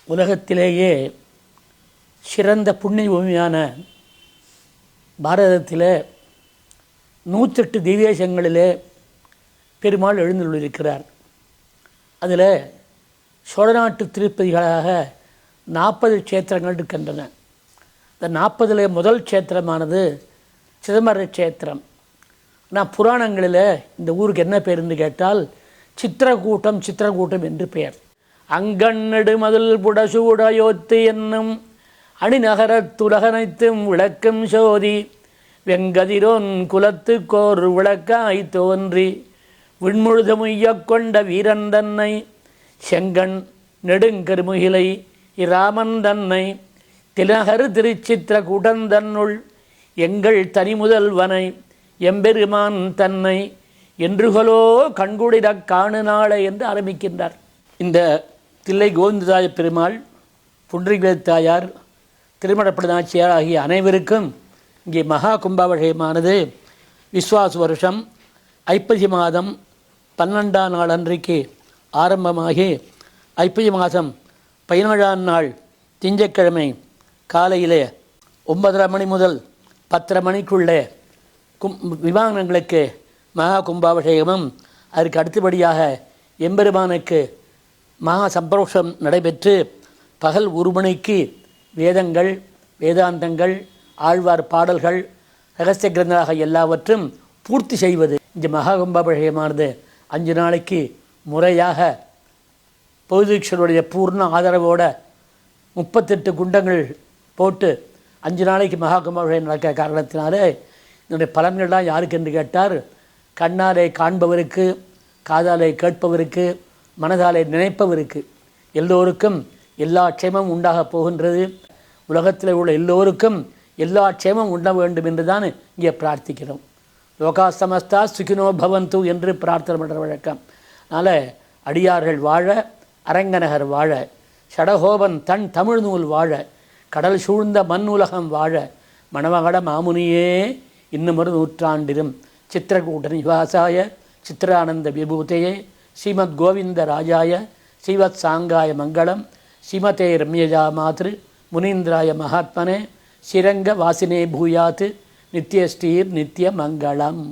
உலகத்திலேயே சிறந்த புண்ணிய பூமியான பாரதத்தில் 108 திவ்யதேசங்களிலே பெருமாள் எழுந்துள்ளிருக்கிறார். அதில் சோழநாட்டு திருப்பதிகளாக 40 க்ஷேத்திரங்கள் இருக்கின்றன. இந்த 40 முதல் க்ஷேத்திரமானது சிதம்பர க்ஷேத்திரம். ஆனால் புராணங்களில் இந்த ஊருக்கு என்ன பேருன்னு கேட்டால் சித்திரக்கூட்டம் என்று பெயர். அங்கண்ணடு மதில் புடசூடையோத்து என்னும் அணிநகரத்துலகனைத்தும் விளக்கும் சோதி வெங்கதிரோன் குலத்துக்கோர் விளக்காய் தோன்றி விண்முழுதமுய்யக் கொண்ட வீரன் தன்னை செங்கண் நெடுங்கருமுகிலை இராமன் தன்னை திலகரு திருச்சித்திர கூட்டந்தன்னுள் எங்கள் தனி முதல்வனை எம்பெருமான் தன்னை என்றுகளோ கண்குளிரக் காணு நாளை என்று ஆரம்பிக்கின்றார். இந்த தில்லை கோவிந்தராய பெருமாள், புண்டரீக தாயார், திருமணப்பட நாச்சியார் ஆகிய அனைவருக்கும் இங்கே மகா கும்பாபிஷேகமானது விஸ்வாச வருஷம் ஐப்பசி மாதம் 12ஆம் நாள் அன்றைக்கு ஆரம்பமாகி ஐப்பசி மாதம் 17ஆம் நாள் திங்கட்கிழமை காலையிலே 9:30 மணி முதல் 10:30 மணிக்குள்ளே விமானங்களுக்கு மகா கும்பாபிஷேகமும் அதற்கு அடுத்தபடியாக எம்பெருமானுக்கு மகா சம்பரோஷம் நடைபெற்று பகல் 1 மணிக்கு வேதங்கள், வேதாந்தங்கள், ஆழ்வார் பாடல்கள், ரகசிய கிரந்தமாக எல்லாவற்றும் பூர்த்தி செய்வது. இந்த மகா கும்பாபிஷேகமானது 5 நாளைக்கு முறையாக பௌதீக்ஷருடைய பூர்ண ஆதரவோடு 38 குண்டங்கள் போட்டு 5 நாளைக்கு மகா கும்பாபிஷேகம் நடக்கிற காரணத்தினாலே இதனுடைய பலன்கள்லாம் யாருக்கு என்று கேட்டார், கண்ணாலே காண்பவருக்கு, காதாலே கேட்பவருக்கு, மனதாலே நினைப்பவருக்கு எல்லோருக்கும் எல்லா க்ஷேமமும் உண்டாக போகின்றது. உலகத்தில் உள்ள எல்லோருக்கும் எல்லா க்ஷேமம் உண்ண வேண்டும் என்று தான் இங்கே பிரார்த்திக்கிறோம். லோகா சமஸ்தா சுகினோ பவந்து என்று பிரார்த்தனை பண்ணுற வழக்கம். அதனால் அடியார்கள் வாழ, அரங்கநகர் வாழ, ஷடகோபன் தன் தமிழ் நூல் வாழ, கடல் சூழ்ந்த மண் உலகம் வாழ, மணமகட மாமுனியே இன்னுமொரு நூற்றாண்டிலும் சித்திரக்கூட்ட நிவாசாய சித்திரானந்த விபூதையே ஸ்ரீமத் கோவிந்த ராஜாய ஸ்ரீவத் சாங்காய மங்களம் ஸ்ரீமதே ரம்யஜா மாத்ரு முனீந்திராய மகாத்மனே ஸ்ரீரங்க வாசினே பூயாத் நித்யஸ்ரீர் நித்ய மங்களம்.